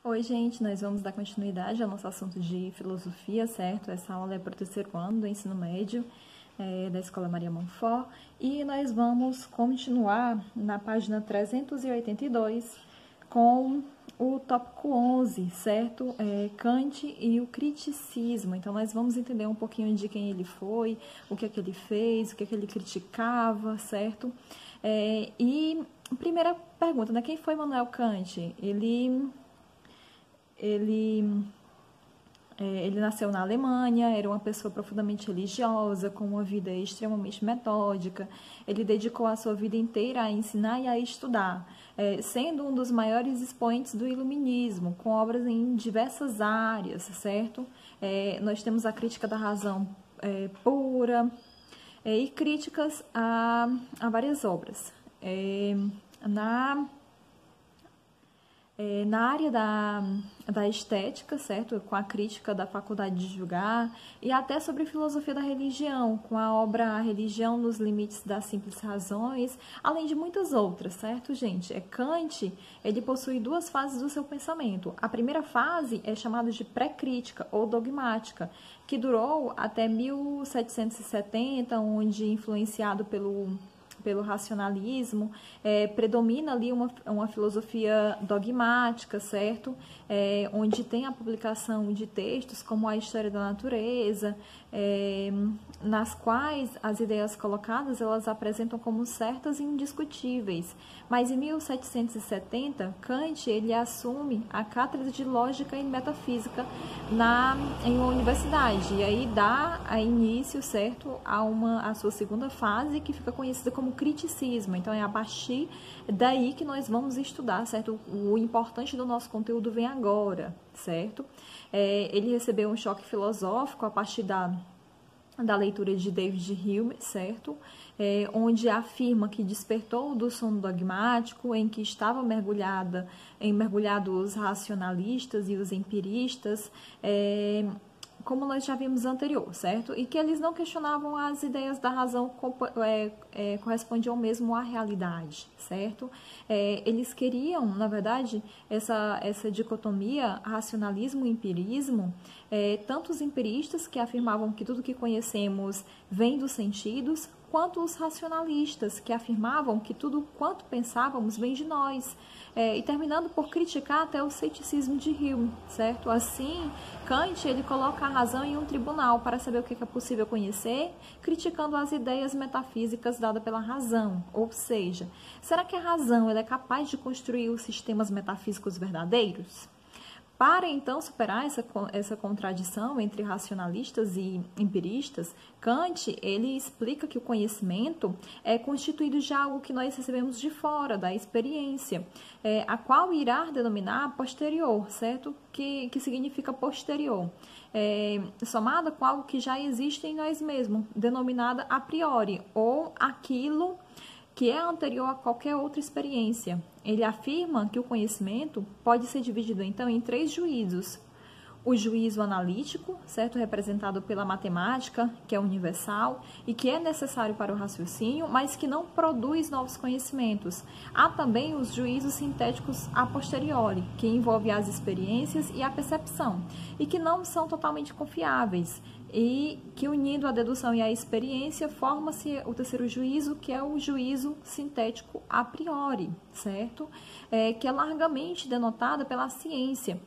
Oi, gente, nós vamos dar continuidade ao nosso assunto de filosofia, certo? Essa aula é para o terceiro ano do ensino médio da Escola Maria Monfort e nós vamos continuar na página 382 com o tópico 11, certo? Kant e o criticismo. Então, nós vamos entender um pouquinho de quem ele foi, o que é que ele fez, o que é que ele criticava, certo? E primeira pergunta, né? Quem foi Immanuel Kant? Ele nasceu na Alemanha, era uma pessoa profundamente religiosa, com uma vida extremamente metódica. Ele dedicou a sua vida inteira a ensinar e a estudar, sendo um dos maiores expoentes do iluminismo, com obras em diversas áreas, certo? Nós temos a crítica da razão pura e críticas a várias obras. Na área da estética, certo? Com a crítica da faculdade de julgar, e até sobre filosofia da religião, com a obra A Religião nos Limites das Simples Razões, além de muitas outras, certo, gente? Kant, ele possui duas fases do seu pensamento. A primeira fase é chamada de pré-crítica ou dogmática, que durou até 1770, onde, influenciado pelo racionalismo, predomina ali uma filosofia dogmática, certo? Onde tem a publicação de textos como a História da Natureza, nas quais as ideias colocadas elas apresentam como certas e indiscutíveis. Mas em 1770, Kant ele assume a cátedra de Lógica e Metafísica em uma universidade, e aí dá início, certo, a sua segunda fase, que fica conhecida como criticismo. Então, é a partir daí que nós vamos estudar, certo? O importante do nosso conteúdo vem agora, certo? Ele recebeu um choque filosófico a partir da leitura de David Hume, certo? Onde afirma que despertou do sono dogmático em que estava mergulhados os racionalistas e os empiristas, como nós já vimos anterior, certo? E que eles não questionavam as ideias da razão, correspondiam mesmo à realidade, certo? Eles queriam, na verdade, essa dicotomia racionalismo e empirismo, tanto os empiristas, que afirmavam que tudo que conhecemos vem dos sentidos, quanto os racionalistas, que afirmavam que tudo quanto pensávamos vem de nós, e terminando por criticar até o ceticismo de Hume, certo? Assim, Kant ele coloca a razão em um tribunal para saber o que é possível conhecer, criticando as ideias metafísicas dadas pela razão, ou seja, será que a razão ela é capaz de construir os sistemas metafísicos verdadeiros? Para, então, superar essa contradição entre racionalistas e empiristas, Kant ele explica que o conhecimento é constituído de algo que nós recebemos de fora, da experiência, a qual irá denominar posterior, certo? Que significa posterior, somada com algo que já existe em nós mesmos, denominada a priori, ou aquilo que é anterior a qualquer outra experiência. Ele afirma que o conhecimento pode ser dividido, então, em três juízos. O juízo analítico, certo? Representado pela matemática, que é universal e que é necessário para o raciocínio, mas que não produz novos conhecimentos. Há também os juízos sintéticos a posteriori, que envolvem as experiências e a percepção, e que não são totalmente confiáveis, e que, unindo a dedução e a experiência, forma-se o terceiro juízo, que é o juízo sintético a priori, certo? Que é largamente denotada pela ciência.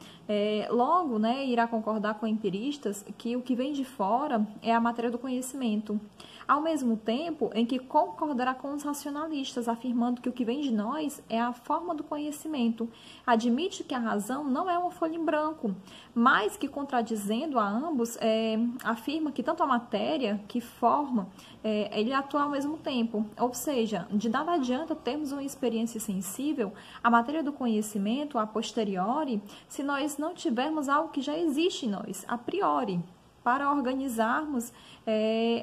Logo, né, irá concordar com empiristas que o que vem de fora é a matéria do conhecimento, ao mesmo tempo em que concordará com os racionalistas, afirmando que o que vem de nós é a forma do conhecimento. Admite que a razão não é uma folha em branco, mas que, contradizendo a ambos, afirma que tanto a matéria que forma, ele atua ao mesmo tempo. Ou seja, de nada adianta termos uma experiência sensível, a matéria do conhecimento, a posteriori, se nós não tivermos algo que já existe em nós, a priori, para organizarmos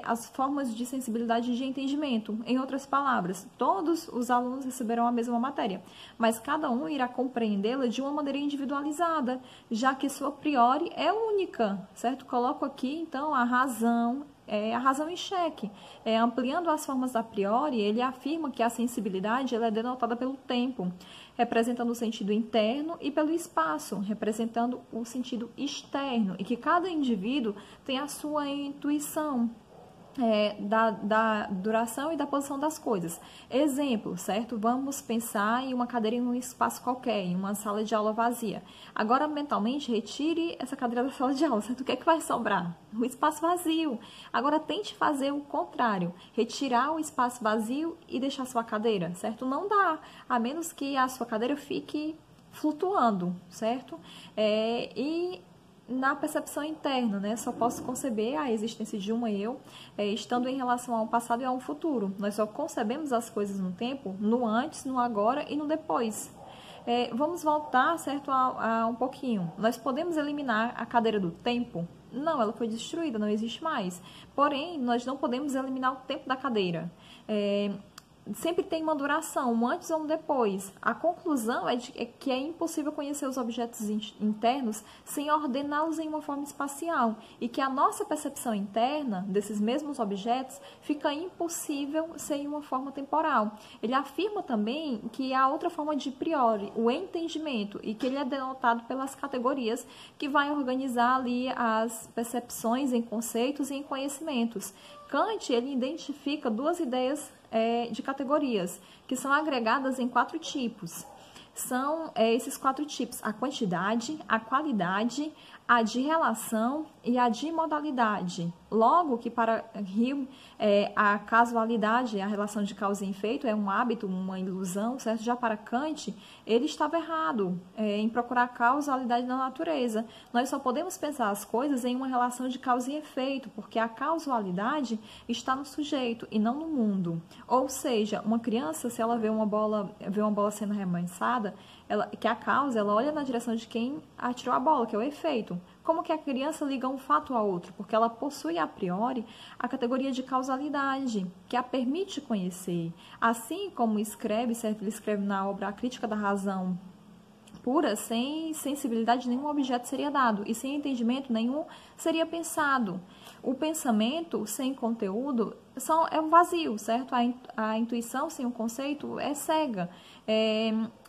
as formas de sensibilidade e de entendimento. Em outras palavras, todos os alunos receberão a mesma matéria, mas cada um irá compreendê-la de uma maneira individualizada, já que sua priori é única, certo? Coloco aqui, então, a razão a razão em xeque. Ampliando as formas a priori, ele afirma que a sensibilidade ela é denotada pelo tempo, representando o sentido interno, e pelo espaço, representando o sentido externo, e que cada indivíduo tem a sua intuição da duração e da posição das coisas. Exemplo, certo? Vamos pensar em uma cadeira em um espaço qualquer, em uma sala de aula vazia. Agora, mentalmente, retire essa cadeira da sala de aula, certo? O que é que vai sobrar? O espaço vazio. Agora, tente fazer o contrário, retirar o espaço vazio e deixar sua cadeira, certo? Não dá, a menos que a sua cadeira fique flutuando, certo? E na percepção interna, né? Só posso conceber a existência de um eu, estando em relação a um passado e a um futuro. Nós só concebemos as coisas no tempo, no antes, no agora e no depois. Vamos voltar, certo, a um pouquinho. Nós podemos eliminar a cadeira do tempo? Não, ela foi destruída, não existe mais. Porém, nós não podemos eliminar o tempo da cadeira. Sempre tem uma duração, um antes ou um depois. A conclusão é que é impossível conhecer os objetos internos sem ordená-los em uma forma espacial, e que a nossa percepção interna desses mesmos objetos fica impossível sem uma forma temporal. Ele afirma também que há outra forma de priori, o entendimento, e que ele é denotado pelas categorias que vai organizar ali as percepções em conceitos e em conhecimentos. Kant, ele identifica duas ideias de categorias, que são agregadas em 4 tipos. São esses 4 tipos: a quantidade, a qualidade, a de relação e a de modalidade. Logo que para Hume, a casualidade, a relação de causa e efeito, é um hábito, uma ilusão, certo? Já para Kant, ele estava errado em procurar causalidade na natureza. Nós só podemos pensar as coisas em uma relação de causa e efeito, porque a causalidade está no sujeito e não no mundo. Ou seja, uma criança, se ela vê uma bola sendo arremessada, que a causa, ela olha na direção de quem atirou a bola, que é o efeito. Como que a criança liga um fato a outro? Porque ela possui a priori a categoria de causalidade, que a permite conhecer. Assim como escreve, certo? Ele escreve na obra A Crítica da Razão pura, sem sensibilidade nenhum objeto seria dado, e sem entendimento nenhum seria pensado. O pensamento sem conteúdo é um vazio, certo? A intuição sem um conceito é cega.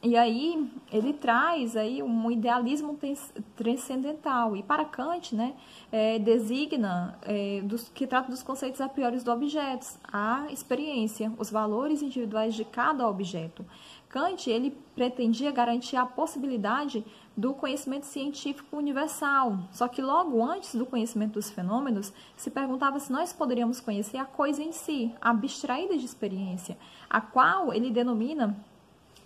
E aí ele traz aí um idealismo transcendental. E para Kant, né, designa que trata dos conceitos a priori do objeto, a experiência, os valores individuais de cada objeto. Kant, ele pretendia garantir a possibilidade do conhecimento científico universal, só que logo antes do conhecimento dos fenômenos, se perguntava se nós poderíamos conhecer a coisa em si, abstraída de experiência, a qual ele denomina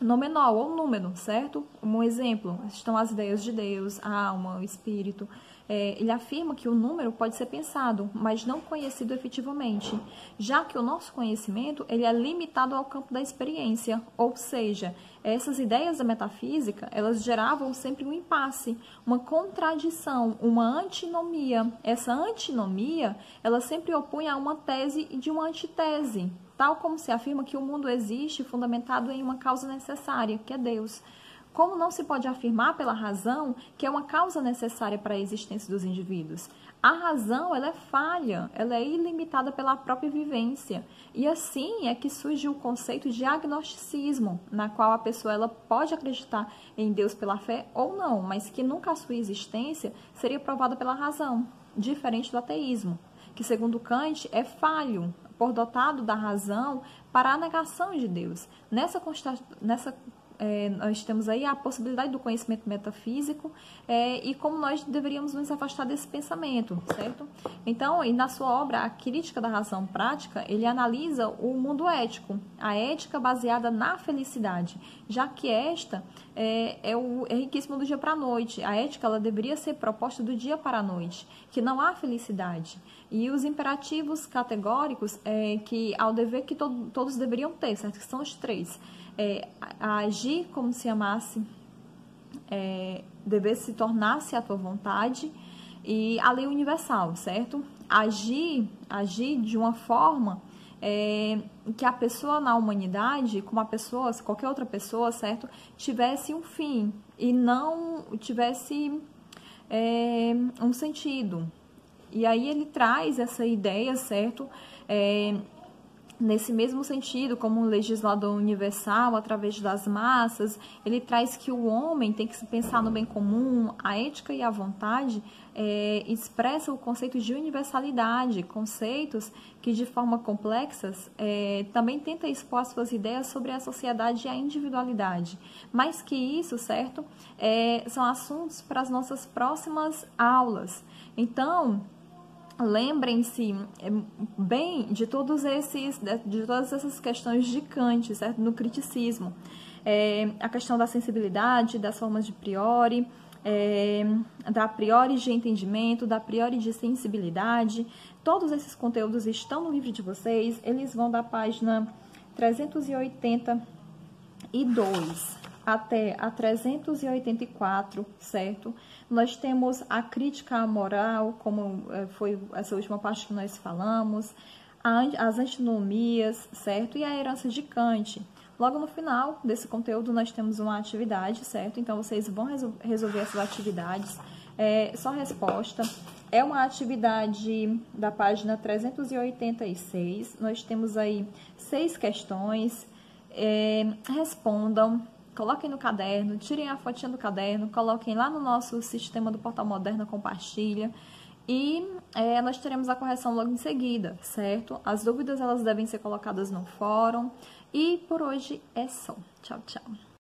nomenal ou número, certo? Um exemplo, estão as ideias de Deus, a alma, o espírito. Ele afirma que o número pode ser pensado, mas não conhecido efetivamente, já que o nosso conhecimento ele é limitado ao campo da experiência, ou seja, essas ideias da metafísica, elas geravam sempre um impasse, uma contradição, uma antinomia. Essa antinomia, ela sempre opunha a uma tese e de uma antitese, tal como se afirma que o mundo existe fundamentado em uma causa necessária, que é Deus. Como não se pode afirmar pela razão que é uma causa necessária para a existência dos indivíduos? A razão, ela é falha, ela é ilimitada pela própria vivência. E assim é que surge o conceito de agnosticismo, na qual a pessoa ela pode acreditar em Deus pela fé ou não, mas que nunca a sua existência seria provada pela razão, diferente do ateísmo, que segundo Kant é falho, por dotado da razão para a negação de Deus. Nós temos aí a possibilidade do conhecimento metafísico e como nós deveríamos nos afastar desse pensamento, certo? Então, e na sua obra, A Crítica da Razão Prática, ele analisa o mundo ético, a ética baseada na felicidade, já que esta é riquíssima do dia para a noite. A ética ela deveria ser proposta do dia para a noite, que não há felicidade. E os imperativos categóricos que ao dever que todos deveriam ter, certo? Que são os 3. Agir como se amasse, dever se tornasse a tua vontade, e a lei universal, certo? Agir de uma forma que a pessoa na humanidade, como a pessoa, qualquer outra pessoa, certo? Tivesse um fim e não tivesse um sentido. E aí ele traz essa ideia, certo? Nesse mesmo sentido, como um legislador universal, através das massas, ele traz que o homem tem que se pensar no bem comum, a ética e a vontade expressam o conceito de universalidade, conceitos que, de forma complexas, também tentam expor as suas ideias sobre a sociedade e a individualidade. Mais que isso, certo? São assuntos para as nossas próximas aulas. Então, lembrem-se bem de todas essas questões de Kant, certo? No criticismo. A questão da sensibilidade, das formas de priori, da priori de entendimento, da priori de sensibilidade. Todos esses conteúdos estão no livro de vocês, eles vão da página 382 até a 384, certo? Nós temos a crítica à moral, como foi essa última parte que nós falamos, as antinomias, certo? E a herança de Kant. Logo no final desse conteúdo, nós temos uma atividade, certo? Então, vocês vão resolver essas atividades. Só resposta. É uma atividade da página 386. Nós temos aí 6 questões. Respondam. Coloquem no caderno, tirem a fotinha do caderno, coloquem lá no nosso sistema do Portal Moderna, compartilha. E nós teremos a correção logo em seguida, certo? As dúvidas elas devem ser colocadas no fórum. E por hoje é só. Tchau, tchau.